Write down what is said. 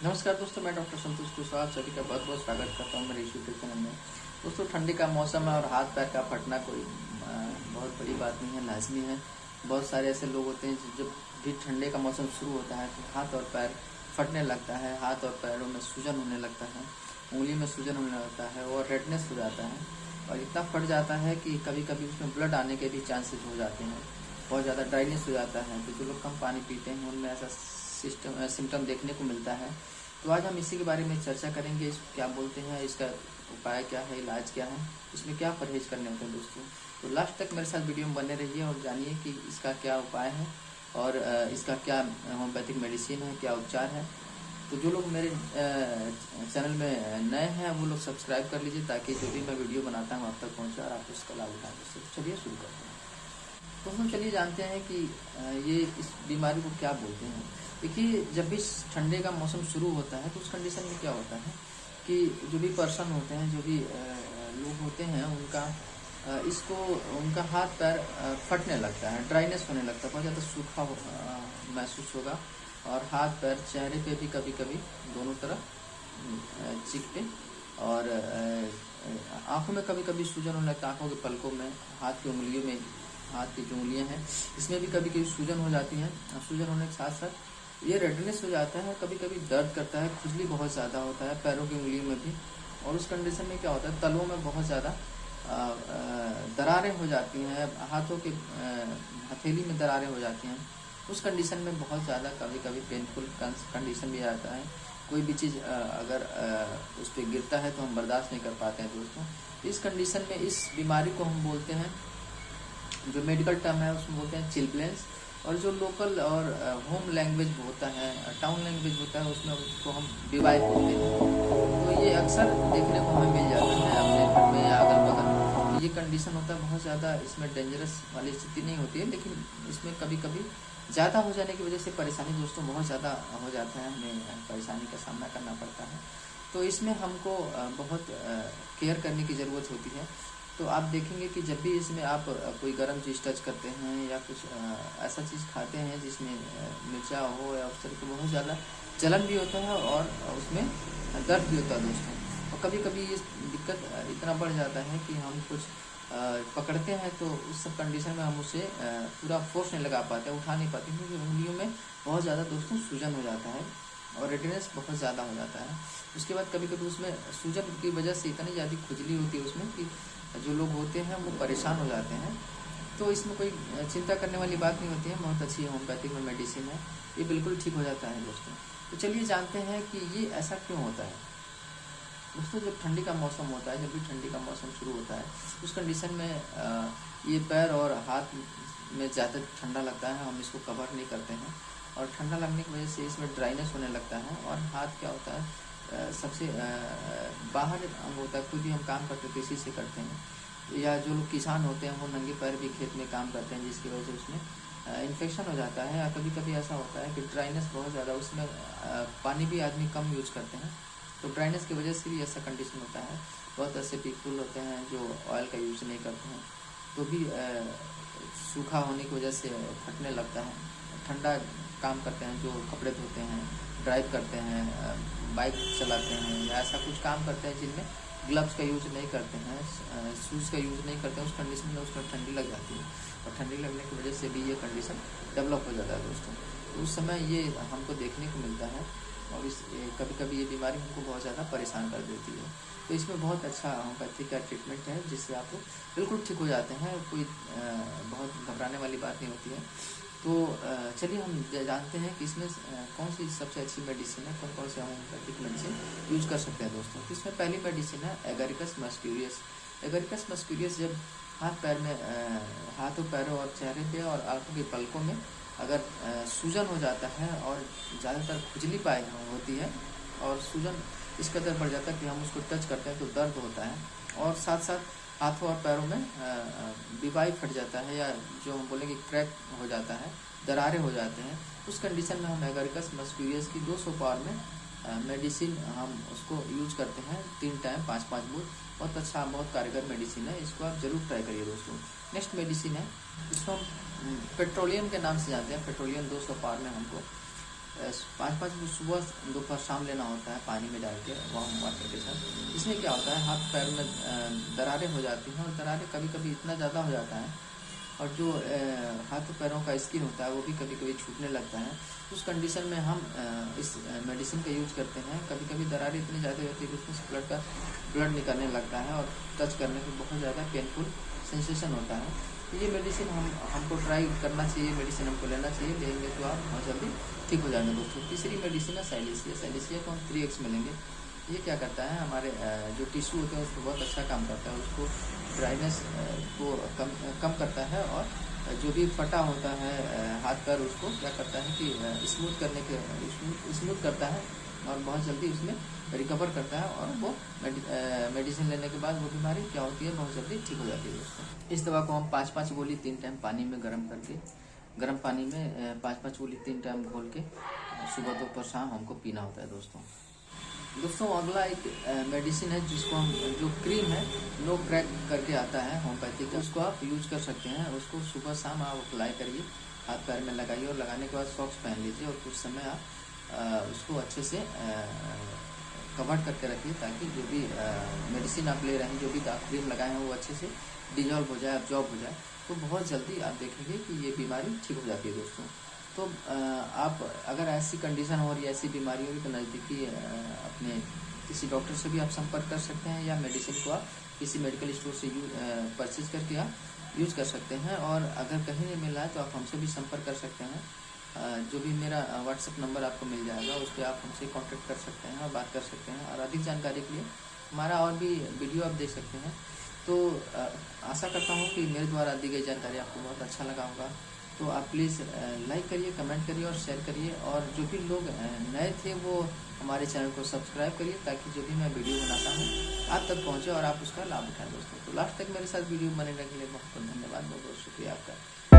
नमस्कार दोस्तों, मैं डॉक्टर संतोष कुशवाहा सभी का बहुत बहुत स्वागत करता हूँ मेरे यूट्यूब चैनल में। दोस्तों, ठंडी का मौसम है और हाथ पैर का फटना कोई बहुत बड़ी बात नहीं है, लाजमी है। बहुत सारे ऐसे लोग होते हैं जब भी ठंडे का मौसम शुरू होता है तो हाथ और पैर फटने लगता है, हाथ और पैरों में सूजन होने लगता है, उंगली में सूजन होने लगता है और रेडनेस हो जाता है और इतना फट जाता है कि कभी कभी उसमें ब्लड आने के भी चांसेस हो जाते हैं। बहुत ज़्यादा ड्राइनेस हो जाता है, तो जो लोग कम पानी पीते हैं उनमें ऐसा सिम्टम देखने को मिलता है। तो आज हम इसी के बारे में चर्चा करेंगे। इसको क्या बोलते हैं, इसका उपाय क्या है, इलाज क्या है, इसमें क्या परहेज करने होते हैं दोस्तों। तो लास्ट तक मेरे साथ वीडियो में बने रहिए और जानिए कि इसका क्या उपाय है और इसका क्या होम्योपैथिक मेडिसिन है, क्या उपचार है। तो जो लोग मेरे चैनल में नए हैं वो लोग सब्सक्राइब कर लीजिए ताकि जो भी मैं वीडियो बनाता हूँ आप तक पहुँचे और आप उसका लाभ उठाएं। तो चलिए शुरू करते हैं। तो हम चलिए जानते हैं कि ये इस बीमारी को क्या बोलते हैं। देखिए, जब भी ठंडे का मौसम शुरू होता है तो उस कंडीशन में क्या होता है कि जो भी पर्सन होते हैं, जो भी लोग होते हैं, उनका हाथ पैर फटने लगता है, ड्राइनेस होने लगता है, बहुत ज़्यादा सूखा महसूस होगा और हाथ पैर, चेहरे पे भी कभी कभी दोनों तरफ चीख पे और आँखों में कभी कभी सूजन होने लगता है, आँखों के पलकों में, हाथ की उंगलियों में, हाथ की जो उंगलियाँ हैं इसमें भी कभी कभी सूजन हो जाती हैं। सूजन होने के साथ साथ ये रेडनेस हो जाता है, कभी कभी दर्द करता है, खुजली बहुत ज़्यादा होता है पैरों की उंगलियों में भी। और उस कंडीशन में क्या होता है, तलवों में बहुत ज़्यादा दरारें हो जाती हैं, हाथों के हथेली में दरारें हो जाती हैं। उस कंडीशन में बहुत ज़्यादा कभी कभी पेनफुल कंडीशन भी आता है। कोई भी चीज़ अगर उस पर गिरता है तो हम बर्दाश्त नहीं कर पाते हैं दोस्तों। इस कंडीशन में इस बीमारी को हम बोलते हैं, जो मेडिकल टर्म है उसमें बोलते हैं चिलब्लेंस, और जो लोकल और होम लैंग्वेज होता है, टाउन लैंग्वेज होता है, उसमें उसको हम बिवाई बोलते हैं। तो ये अक्सर देखने को हमें मिल जाता है अपने घर में या अगल बगल। तो ये कंडीशन होता है, बहुत ज़्यादा इसमें डेंजरस वाली स्थिति नहीं होती है, लेकिन इसमें कभी कभी ज़्यादा हो जाने की वजह से परेशानी दोस्तों बहुत ज़्यादा हो जाता है, हमें परेशानी का सामना करना पड़ता है। तो इसमें हमको बहुत केयर करने की ज़रूरत होती है। तो आप देखेंगे कि जब भी इसमें आप कोई गर्म चीज़ टच करते हैं या कुछ ऐसा चीज़ खाते हैं जिसमें मिर्चा हो या उस तरह की, बहुत ज़्यादा जलन भी होता है और उसमें दर्द भी होता है दोस्तों। और कभी कभी ये दिक्कत इतना बढ़ जाता है कि हम कुछ पकड़ते हैं तो उस सब कंडीशन में हम उसे पूरा फोर्स नहीं लगा पाते, उठा नहीं पाते, क्योंकि उंगलियों में बहुत ज़्यादा दोस्तों सूजन हो जाता है और रेडनेस बहुत ज़्यादा हो जाता है। उसके बाद कभी कभी उसमें सूजन की वजह से इतनी ज़्यादा खुजली होती है उसमें कि जो लोग होते हैं वो परेशान हो जाते हैं। तो इसमें कोई चिंता करने वाली बात नहीं होती है, बहुत अच्छी होम्योपैथिक में मेडिसिन है, ये बिल्कुल ठीक हो जाता है दोस्तों। तो चलिए जानते हैं कि ये ऐसा क्यों होता है दोस्तों। जब ठंडी का मौसम होता है, जब भी ठंडी का मौसम शुरू होता है उस कंडीशन में ये पैर और हाथ में ज़्यादा ठंडा लगता है, हम इसको कवर नहीं करते हैं और ठंडा लगने की वजह से इसमें ड्राइनेस होने लगता है। और हाथ क्या होता है, सबसे बाहर अंग होता है, खुद भी हम काम करते हैं इसी से करते हैं, या जो लोग किसान होते हैं वो नंगे पैर भी खेत में काम करते हैं, जिसकी वजह से उसमें इन्फेक्शन हो जाता है। या कभी कभी ऐसा होता है कि ड्राइनेस बहुत ज़्यादा, उसमें पानी भी आदमी कम यूज करते हैं, तो ड्राइनेस की वजह से भी ऐसा कंडीशन होता है। बहुत ऐसे पीपल होते हैं जो ऑयल का यूज़ नहीं करते हैं, तो भी सूखा होने की वजह से फटने लगता है। ठंडा काम करते हैं, जो कपड़े धोते हैं, ड्राइव करते हैं, बाइक चलाते हैं या ऐसा कुछ काम करते हैं जिनमें ग्लव्स का यूज़ नहीं करते हैं, शूज़ का यूज़ नहीं करते हैं, उस कंडीशन में उसमें ठंडी लग जाती है और ठंडी लगने की वजह से भी ये कंडीशन डेवलप हो जाता है दोस्तों। तो उस समय ये हमको देखने को मिलता है और कभी कभी ये बीमारी हमको बहुत ज़्यादा परेशान कर देती है। तो इसमें बहुत अच्छा होम्योपैथिक का ट्रीटमेंट है जिससे आप बिल्कुल ठीक हो जाते हैं, कोई बहुत घबराने वाली बात नहीं होती है। तो चलिए हम जानते हैं कि इसमें कौन सी सबसे अच्छी मेडिसिन है, कौन कौन से होम्योपैथिक मेडिसिन यूज कर सकते हैं दोस्तों। तो इसमें पहली मेडिसिन है एगरिकस मस्क्यूरियस। एगरिकस मस्क्यूरियस जब हाथों पैरों और चेहरे पे और आंखों के पलकों में अगर सूजन हो जाता है और ज़्यादातर खुजली पाई होती है और सूजन इस कदर बढ़ जाता है कि हम उसको टच करते हैं तो दर्द होता है, और साथ साथ हाथों और पैरों में डिवाई फट जाता है या जो हम बोलेंगे क्रैक हो जाता है, दरारें हो जाते हैं, उस कंडीशन में हम एगरिकस मस्क्यूरियस की 200 पावर में मेडिसिन हम उसको यूज करते हैं 3 टाइम 5-5 बूंद। बहुत अच्छा, बहुत कारगर मेडिसिन है, इसको आप जरूर ट्राई करिए दोस्तों। नेक्स्ट मेडिसिन है, इसको हम पेट्रोलियम के नाम से जानते हैं। पेट्रोलियम 200 पावर में हमको 5-5 सुबह दोपहर शाम लेना होता है पानी में डाल के वार्म वाटर के साथ। इसमें क्या होता है, हाथ पैर में दरारें हो जाती हैं, और दरारें कभी कभी इतना ज़्यादा हो जाता है, और जो हाथ पैरों का स्किन होता है वो भी कभी कभी छूटने लगता है। उस कंडीशन में हम इस मेडिसिन का यूज़ करते हैं। कभी कभी दरारें इतनी ज़्यादा होती है कि उसमें से ब्लड निकलने लगता है, और टच करने पर बहुत ज़्यादा पेनफुल सेंसेशन होता है। तो ये मेडिसिन हमको ट्राई करना चाहिए, मेडिसिन हमको लेना चाहिए। लेंगे तो आप बहुत जल्दी ठीक हो जाएंगे दोस्तों। तीसरी मेडिसिन है साइलेसिया। साइलेसिया को हम 3x में लेंगे। ये क्या करता है, हमारे जो टिश्यू होते हैं उसको बहुत अच्छा काम करता है, उसको ड्राइनेस को कम करता है, और जो भी फटा होता है हाथ पैर उसको क्या करता है कि स्मूथ करता है, और बहुत जल्दी उसमें रिकवर करता है, और वो मेडिसिन लेने के बाद वो बीमारी क्या होती है, बहुत जल्दी ठीक हो जाती है दोस्तों। इस दवा को हम 5-5 गोली 3 टाइम पानी में गर्म पानी में 5-5 गोली 3 टाइम घोल के सुबह दोपहर शाम हमको पीना होता है दोस्तों। अगला एक मेडिसिन है जिसको हम, जो क्रीम है नो क्रैक करके आता है होम्योपैथिक का, उसको आप यूज कर सकते हैं। उसको सुबह शाम आप अप्लाई करिए, हाथ पैर में लगाइए, और लगाने के बाद सॉक्स पहन लीजिए, और कुछ समय आप उसको अच्छे से कवर करके रखिए, ताकि जो भी मेडिसिन आप ले रहे हैं, जो भी आप क्रीम लगाए हैं वो अच्छे से डिजॉल्व हो जाए, अब्जॉर्ब हो जाए, तो बहुत जल्दी आप देखेंगे कि ये बीमारी ठीक हो जाती है दोस्तों। तो आप अगर ऐसी कंडीशन हो रही है, ऐसी बीमारी हो रही, तो नज़दीकी अपने किसी डॉक्टर से भी आप संपर्क कर सकते हैं, या मेडिसिन को आप किसी मेडिकल स्टोर से परचेज करके आप यूज़ कर सकते हैं। और अगर कहीं नहीं मिल रहा है तो आप हमसे भी संपर्क कर सकते हैं। जो भी मेरा व्हाट्सएप नंबर आपको मिल जाएगा, उस पर आप हमसे कांटेक्ट कर सकते हैं और बात कर सकते हैं। और अधिक जानकारी के लिए हमारा और भी वीडियो आप देख सकते हैं। तो आशा करता हूँ कि मेरे द्वारा दी गई जानकारी आपको बहुत अच्छा लगा होगा। तो आप प्लीज़ लाइक करिए, कमेंट करिए और शेयर करिए, और जो भी लोग नए थे वो हमारे चैनल को सब्सक्राइब करिए, ताकि जो भी मैं वीडियो बनाता हूँ आप तक पहुँचे और आप उसका लाभ उठाएं दोस्तों। तो लास्ट तक मेरे साथ वीडियो बने रहने के लिए बहुत बहुत धन्यवाद, बहुत बहुत शुक्रिया आपका।